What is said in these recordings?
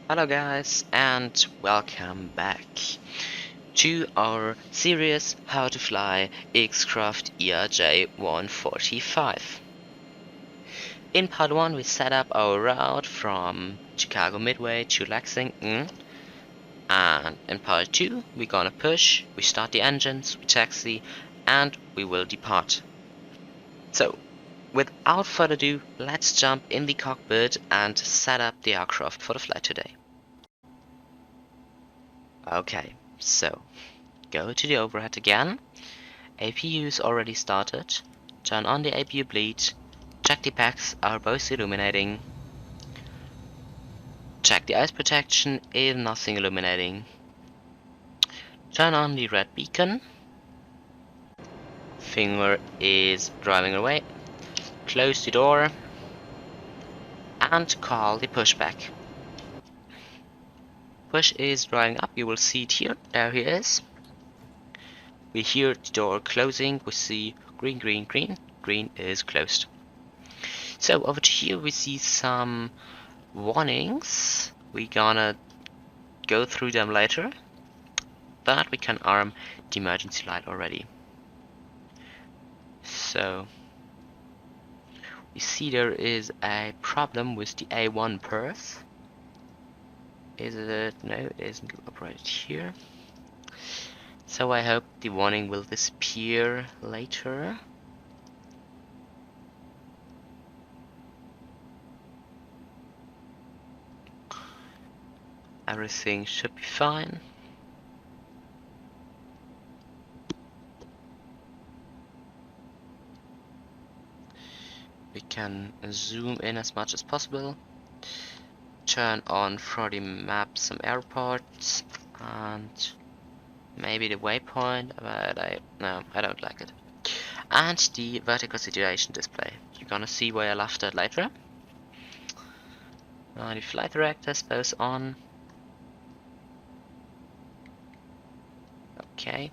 Hello guys and welcome back to our series How to Fly X-Craft ERJ 145. In part 1 we set up our route from Chicago Midway to Lexington, and in part 2 we're gonna push, we start the engines, we taxi, and we will depart. So without further ado, let's jump in the cockpit and set up the aircraft for the flight today. Okay, so go to the overhead again. APU is already started. Turn on the APU bleed. Check the packs are both illuminating. Check the eyes protection if nothing illuminating. Turn on the red beacon. Finger is driving away. Close the door and call the pushback. Push is driving up, you will see it here. There he is. We hear the door closing, we see green, green, green. Green is closed. So over here we see some warnings. We're gonna go through them later, but we can arm the emergency light already. So we see there is a problem with the A1 perth. Is it? No, it isn't operated here. So I hope the warning will disappear later. Everything should be fine. We can zoom in as much as possible. Turn on for the map some airports and maybe the waypoint, but I don't like it. And the vertical situation display. You're gonna see where I left it later. The flight director is both on. Okay.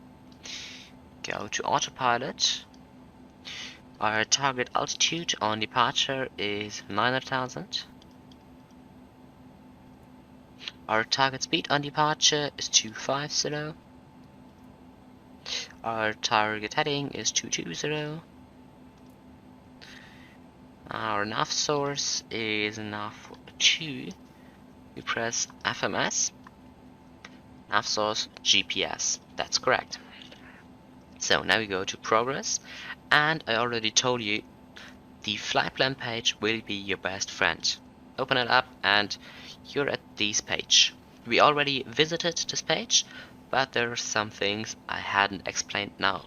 Go to autopilot. Our target altitude on departure is 900,000. Our target speed on departure is 250. Our target heading is 220. Our nav source is nav 2. We press FMS. Nav source GPS. That's correct. So now we go to progress, and I already told you the flight plan page will be your best friend. Open it up and you're at this page. We already visited this page, but there are some things I hadn't explained now.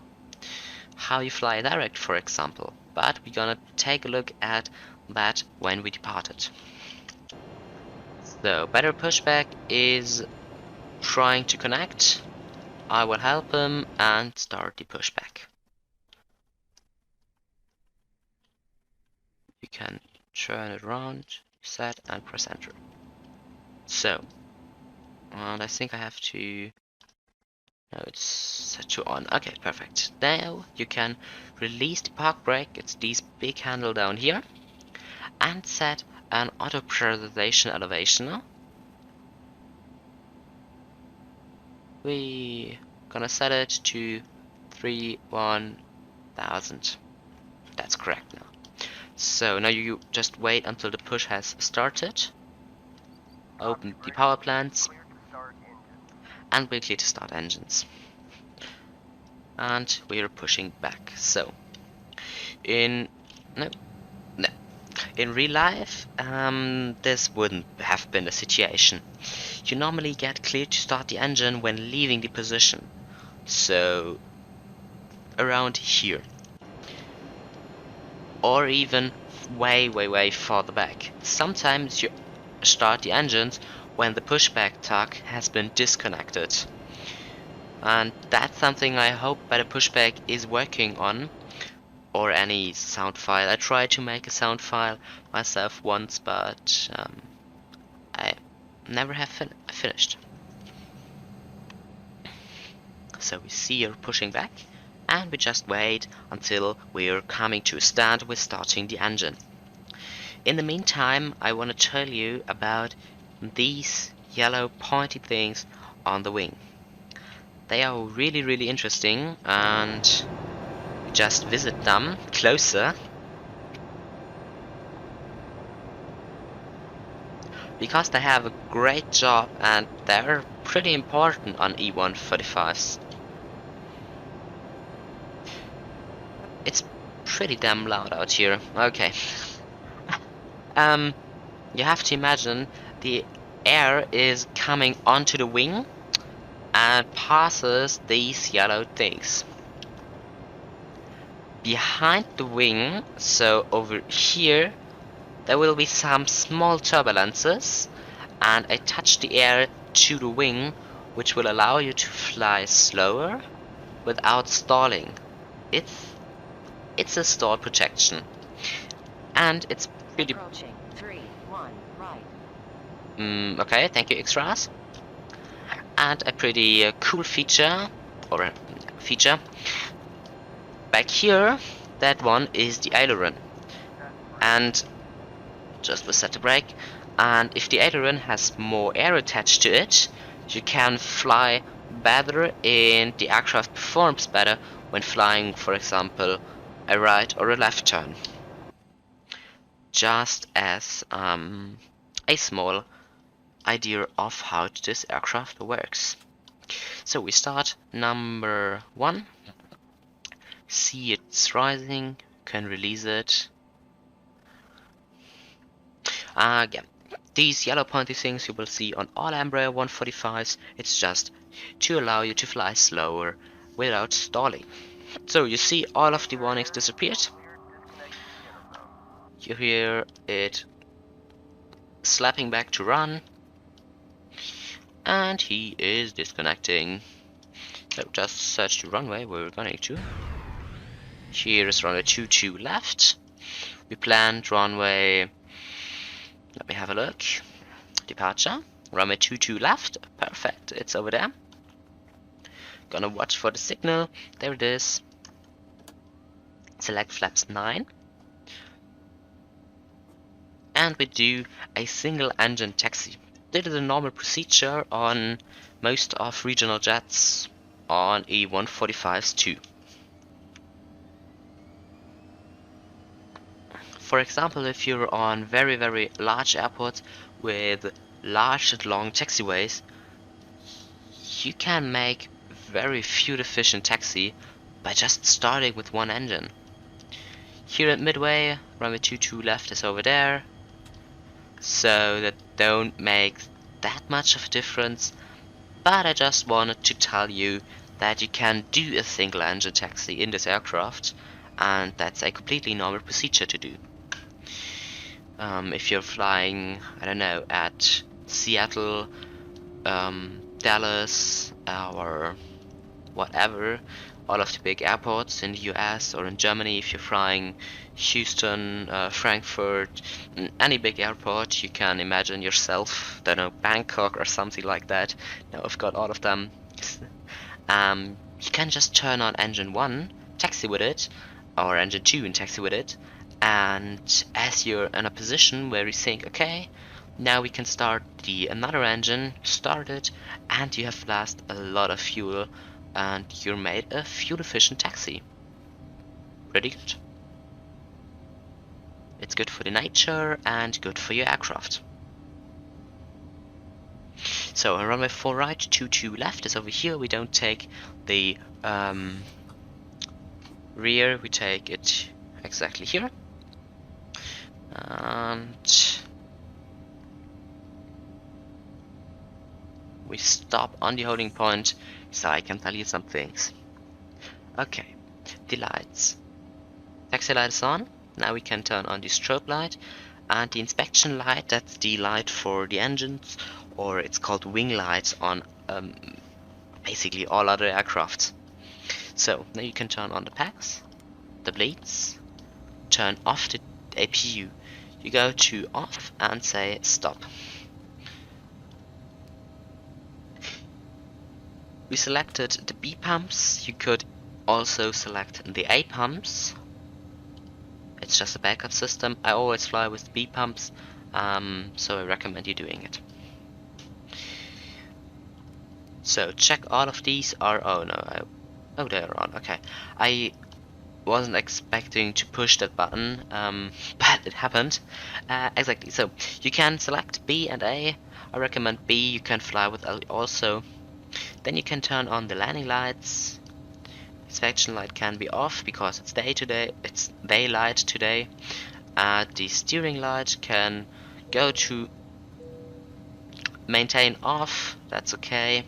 How you fly direct, for example, but we're gonna take a look at that when we departed. So better pushback is trying to connect. I will help him and start the pushback. You can turn it around, set, and press enter. So, and I think I have to. No, it's set to on. Okay, perfect. Now you can release the park brake. It's this big handle down here, and set an auto prioritization elevation. We gonna set it to 31,000. That's correct now. So now you just wait until the push has started. Open the power plants, and we're clear to start engines. And we're pushing back. So in real life, this wouldn't have been the situation. You normally get cleared to start the engine when leaving the position. So around here. Or even way farther back. Sometimes you start the engines when the pushback tug has been disconnected. And that's something I hope Better Pushback is working on, or any sound file. I tried to make a sound file myself once, but I never have finished. So we see her pushing back, and we just wait until we're coming to a stand with starting the engine. In the meantime, I want to tell you about these yellow pointy things on the wing. They are really interesting, and we just visit them closer because they have a great job and they're pretty important on E145s. It's pretty damn loud out here. Okay. You have to imagine the air is coming onto the wing and passes these yellow things. Behind the wing, so over here, there will be some small turbulences, and I touch the air to the wing, which will allow you to fly slower without stalling. It's a stall protection, and it's pretty. Approaching 3-1 right. Okay, thank you, extras. And a pretty cool feature, or feature. Back here, that one is the aileron, and just reset the brake. And if the aileron has more air attached to it, you can fly better, and the aircraft performs better when flying, for example, a right or a left turn. Just as a small idea of how this aircraft works. So we start number 1. See it's rising, can release it. Again, these yellow pointy things you will see on all Embraer 145s. It's just to allow you to fly slower without stalling. So you see all of the warnings disappeared. You hear it slapping back to run, and he is disconnecting. So just search the runway we're going to. Here is runway 22 left. We planned runway, let me have a look. Departure, runway 22 left, perfect, it's over there. Gonna watch for the signal, there it is. Select flaps 9. And we do a single engine taxi. This is a normal procedure on most of regional jets, on E145s too. For example, if you're on very large airports with large and long taxiways, you can make very fuel efficient taxi by just starting with one engine. Here at midway, runway 22 left is over there, so that don't make that much of a difference, but I just wanted to tell you that you can do a single engine taxi in this aircraft, and that's a completely normal procedure to do. If you're flying, I don't know, at Seattle, Dallas, or whatever, all of the big airports in the US or in Germany, if you're flying Houston, Frankfurt, any big airport, you can imagine yourself, I don't know, Bangkok or something like that. Now I've got all of them. You can just turn on engine 1, taxi with it, or engine 2 and taxi with it. And as you're in a position where you think, okay, now we can start another engine, start it, and you have lost a lot of fuel, and you're made a fuel efficient taxi. Pretty good. It's good for the nature and good for your aircraft. So on runway 4 right, 22 left is over here. We don't take the rear, we take it exactly here. And we stop on the holding point so I can tell you some things. Okay, the lights. Taxi light is on. Now we can turn on the strobe light, and the inspection light, that's the light for the engines, or it's called wing light on basically all other aircrafts. So now you can turn on the packs, the blades, turn off the APU. You go to off and say stop. We selected the B pumps. You could also select the A pumps. It's just a backup system. I always fly with B pumps, so I recommend you doing it. So check all of these are, oh no, oh they're on, okay. I wasn't expecting to push that button, but it happened. Exactly, so you can select B and A. I recommend B, you can fly with L also. Then you can turn on the landing lights. Inspection light can be off because it's daylight today. The steering light can go to maintain off, that's okay.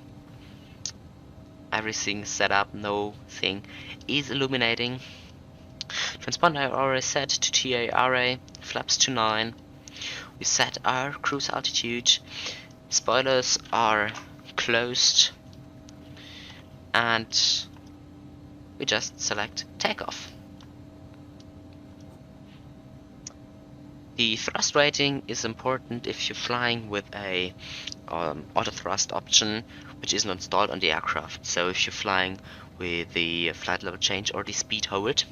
Everything set up, no thing is illuminating. Transponder I already set to TARA, flaps to 9. We set our cruise altitude. Spoilers are closed. And we just select takeoff. The thrust rating is important if you're flying with a auto thrust option, which isn't installed on the aircraft. So if you're flying with the flight level change or the speed hold,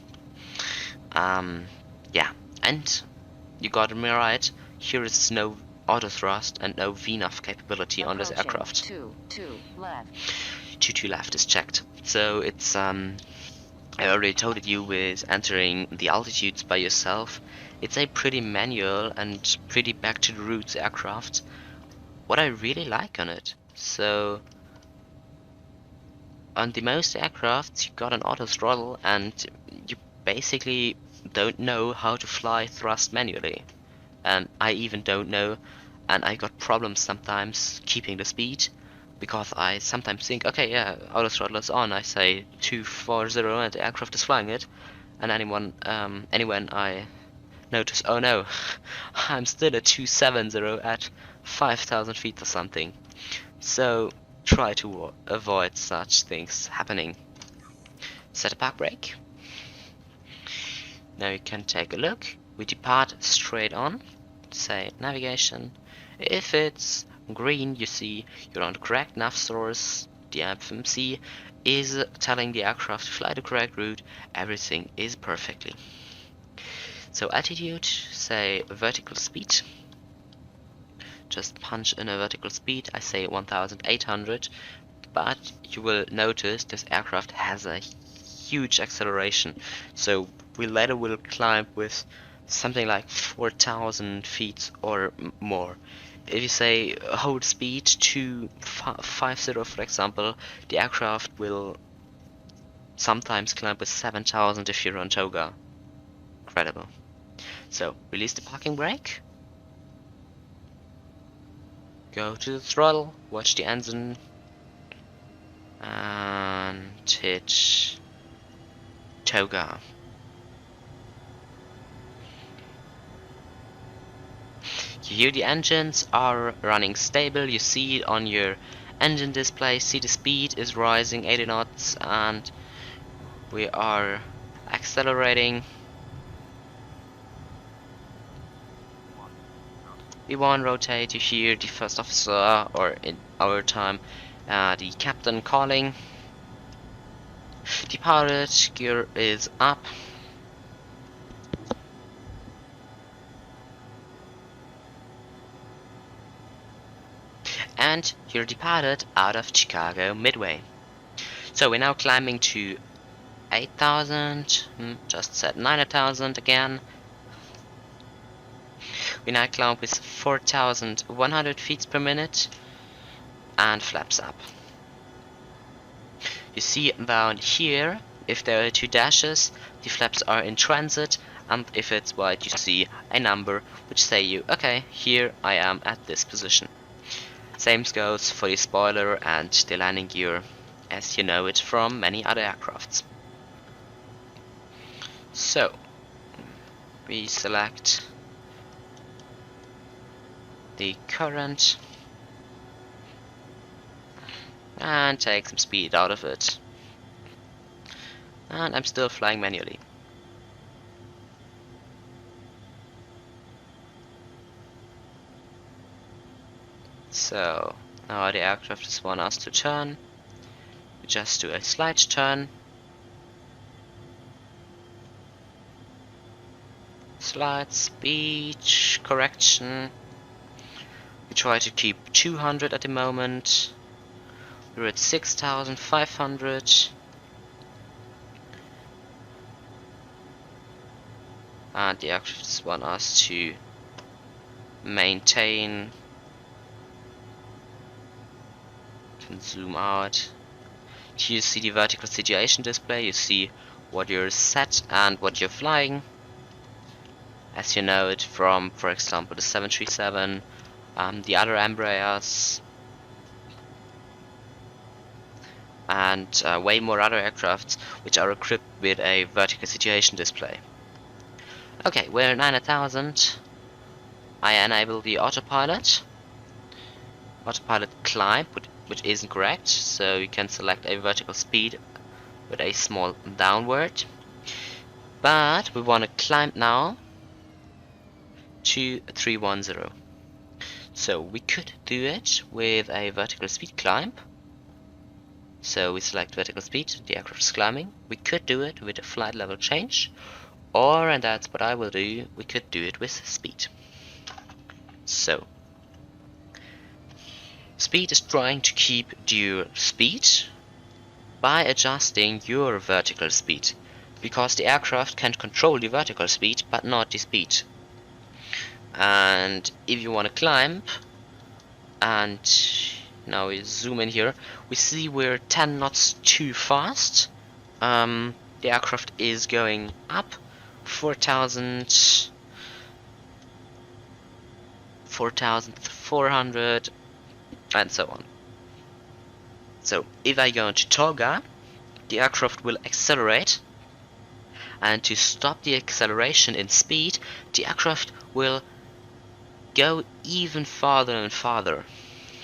yeah, and you got me right. Here is no auto thrust and no VNAV capability on this aircraft. 2 left. 2 left is checked. So it's I already told you with entering the altitudes by yourself. It's a pretty manual and pretty back to the roots aircraft. What I really like on it. So on the most aircrafts you got an auto throttle and you basically don't know how to fly thrust manually. And I even don't know, and I got problems sometimes keeping the speed. Because I sometimes think, okay, yeah, auto throttle is on. I say 240 and the aircraft is flying it, and anyone, anyone I notice, oh no, I'm still at 270 at 5,000 feet or something. So try to avoid such things happening. Set a park brake. Now you can take a look. We depart straight on. Say navigation. If it's green, you see you're on the correct nav source. The FMC is telling the aircraft to fly the correct route. Everything is perfectly. So altitude, say vertical speed. Just punch in a vertical speed. I say 1,800. But you will notice this aircraft has a huge acceleration. So we later will climb with something like 4,000 feet or more. If you say hold speed to 50, for example, the aircraft will sometimes climb with 7,000 if you're on toga. Incredible. So release the parking brake. Go to the throttle, watch the engine, and hit toga. You hear the engines are running stable, you see it on your engine display, see the speed is rising 80 knots and we are accelerating. V1 rotate, you hear the first officer, or in our time, the captain calling. The pilot gear is up. And you're departed out of Chicago Midway. So we're now climbing to 8,000, just said 9,000 again. We now climb with 4,100 feet per minute and flaps up. You see down here, if there are 2 dashes, the flaps are in transit, and if it's white you see a number which say you, okay, here I am at this position. Same goes for the spoiler and the landing gear, as you know it from many other aircrafts. So, we select the current and take some speed out of it. And I'm still flying manually. So now the aircraft just wants us to turn. We just do a slight turn. Slight speed correction. We try to keep 200 at the moment. We're at 6,500. And the aircraft want us to maintain. Can zoom out. Here you see the vertical situation display. You see what you're set and what you're flying. As you know it from, for example, the 737, the other Embraers, and way more other aircrafts which are equipped with a vertical situation display. Okay, we're at 9,000. I enable the autopilot climb, which isn't correct, so you can select a vertical speed with a small downward. But we want to climb now to 310. So we could do it with a vertical speed climb. So we select vertical speed, the aircraft is climbing. We could do it with a flight level change, or, and that's what I will do, we could do it with speed. So speed is trying to keep your speed by adjusting your vertical speed, because the aircraft can control the vertical speed but not the speed. And if you want to climb, and now we zoom in here, we see we're 10 knots too fast. The aircraft is going up 4,400 and so on. So if I go into toga, the aircraft will accelerate, and to stop the acceleration in speed, the aircraft will go even farther and farther.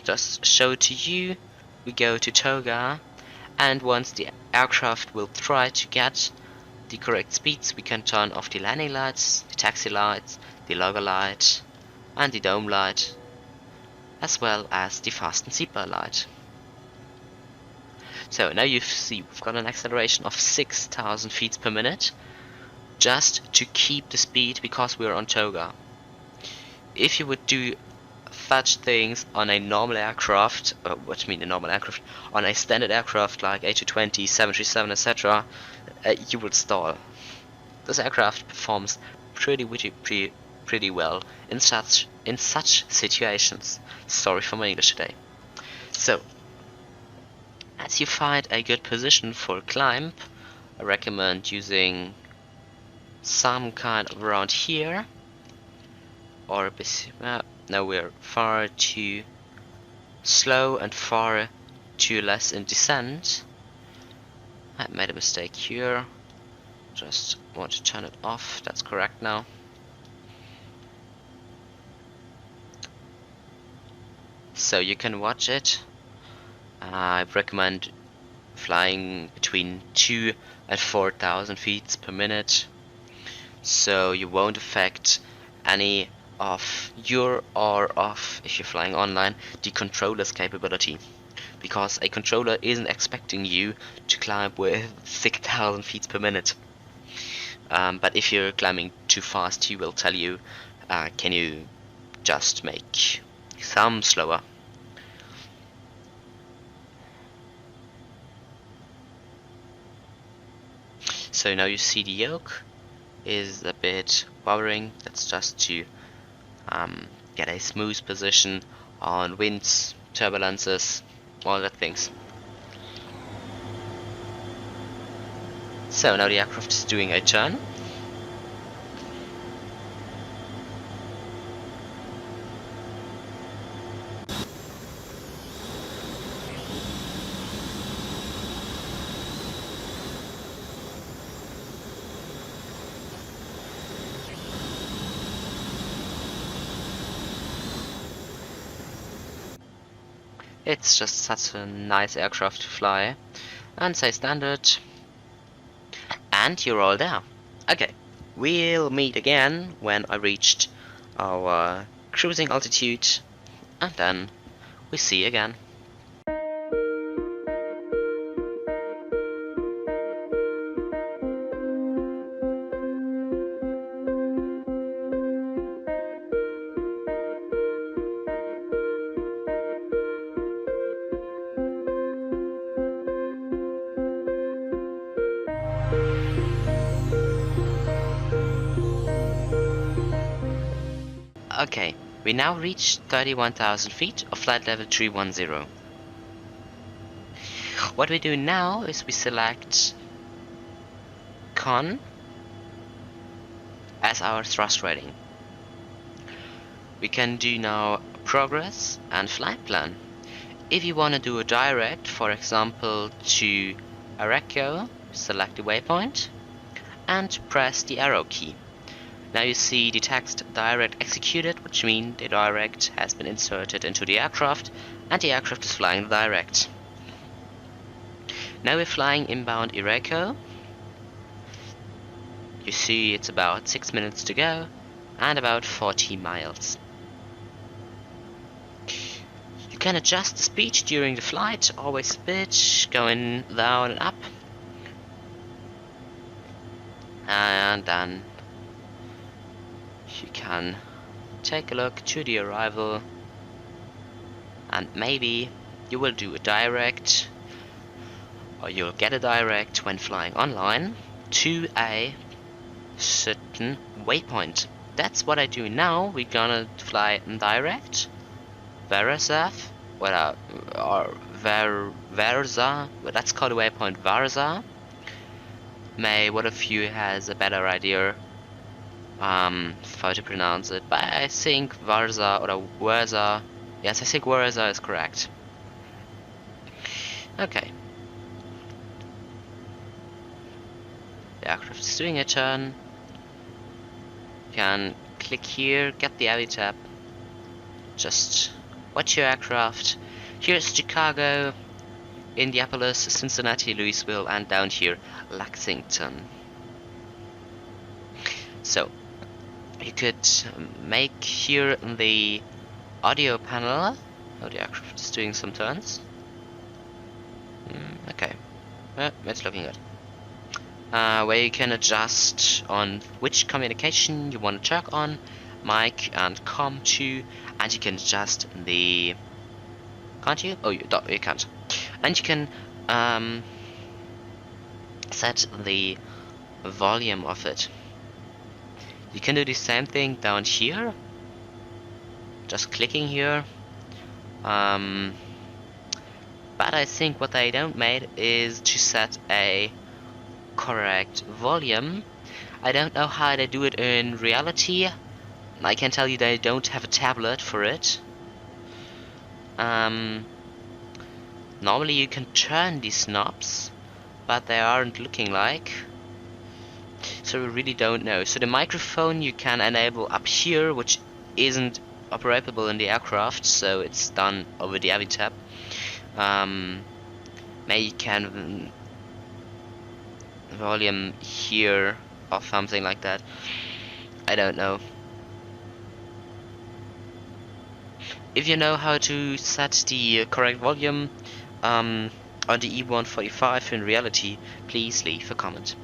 Just show it to you, we go to toga, and once the aircraft will try to get the correct speeds, we can turn off the landing lights, the taxi lights, the logo light, and the dome light, as well as the fasten seatbelt light. So now you see we've got an acceleration of 6,000 feet per minute, just to keep the speed because we're on toga. If you would do such things on a normal aircraft, what do you mean a normal aircraft? On a standard aircraft like A220, 737, etc., you would stall. This aircraft performs pretty well in such situations. Sorry for my English today. So, as you find a good position for climb, I recommend using some kind of around here, or a bit. Now we're far too slow and far too less in descent. I made a mistake here. Just want to turn it off. That's correct now. So you can watch it. I recommend flying between 2 and 4,000 feet per minute, so you won't affect any of your, or of, if you're flying online, the controller's capability, because a controller isn't expecting you to climb with 6,000 feet per minute. But if you're climbing too fast, he will tell you, can you just make some slower. So now you see the yoke is a bit bothering. That's just to get a smooth position on winds, turbulences, all that things. So now the aircraft is doing a turn. It's just such a nice aircraft to fly, and say standard, and you're all there. Okay, we'll meet again when I reached our cruising altitude, and then we see you again. Okay, we now reach 31,000 feet of flight level 310. What we do now is we select con as our thrust rating. We can do now progress and flight plan. If you want to do a direct, for example to ERJ, select the waypoint and press the arrow key. Now you see the text direct executed, which means the direct has been inserted into the aircraft and the aircraft is flying the direct. Now we're flying inbound ERJ. You see it's about 6 minutes to go and about 40 miles. You can adjust the speed during the flight, always pitch, going down and up. And then you can take a look to the arrival, and maybe you will do a direct, or you'll get a direct when flying online to a certain waypoint. That's what I do now. We're gonna fly direct Varza, or Varza, let's call the waypoint Varza. May one of you has a better idea how to pronounce it, but I think Varza or Warza. Yes, I think Warza is correct. Okay. The aircraft is doing a turn. You can click here, get the AVI tab. Just watch your aircraft. Here's Chicago, Indianapolis, Cincinnati, Louisville, and down here, Lexington. So, you could make here the audio panel. Oh, the aircraft is doing some turns. Okay, it's looking good. Where you can adjust on which communication you want to check on, mic and comm to, and you can adjust the. Can't you? Oh, you can't. And you can set the volume of it. You can do the same thing down here. Just clicking here. But I think what they don't make is to set a correct volume. I don't know how they do it in reality. I can tell you they don't have a tablet for it. Normally you can turn these knobs, but they aren't looking like. So we really don't know. So the microphone you can enable up here, which isn't operable in the aircraft, so it's done over the AVI tab. Maybe you can volume here or something like that. I don't know. If you know how to set the correct volume on the E145 in reality, please leave a comment.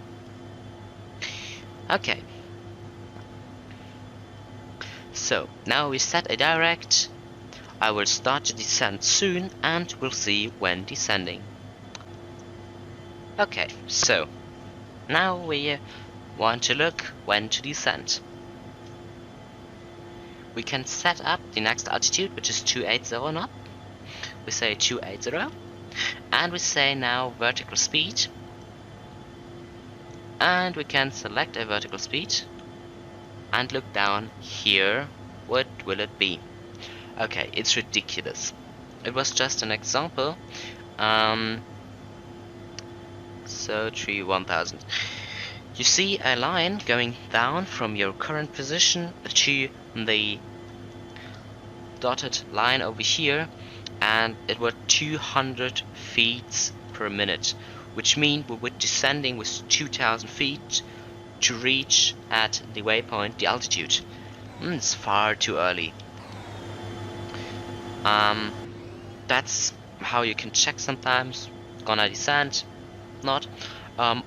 Okay. So now we set a direct. I will start the descent soon and we'll see when descending. Okay, so now we want to look when to descend. We can set up the next altitude, which is 280 knot. We say 280, and we say now vertical speed, and we can select a vertical speed and look down here. What will it be? Okay, it's ridiculous. It was just an example. So 1000. You see a line going down from your current position to the dotted line over here, and it was 200 feet per minute, which means we were descending with 2000 feet to reach at the waypoint the altitude. It's far too early. That's how you can check sometimes, gonna descend, not.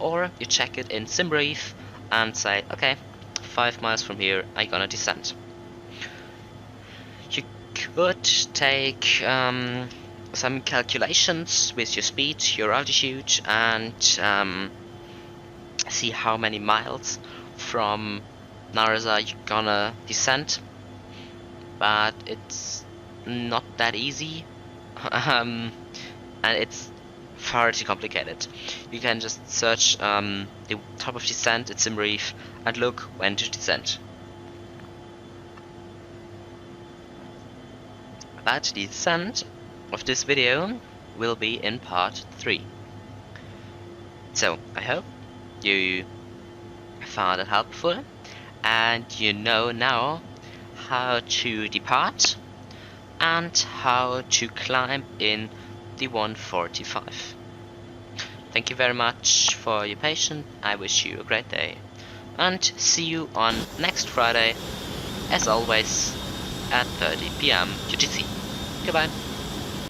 Or you check it in SimBrief and say, okay, 5 miles from here, I'm gonna descend. You could take some calculations with your speed, your altitude, and see how many miles from Narza you're gonna descend. but it's not that easy. And it's far too complicated. You can just search the top of descent, it's in brief, and look when to descend. But the descent of this video will be in part 3. So I hope you found it helpful, and you know now how to depart and how to climb in the 145. Thank you very much for your patience. I wish you a great day, and see you on next Friday, as always, at 30 PM UTC. Goodbye.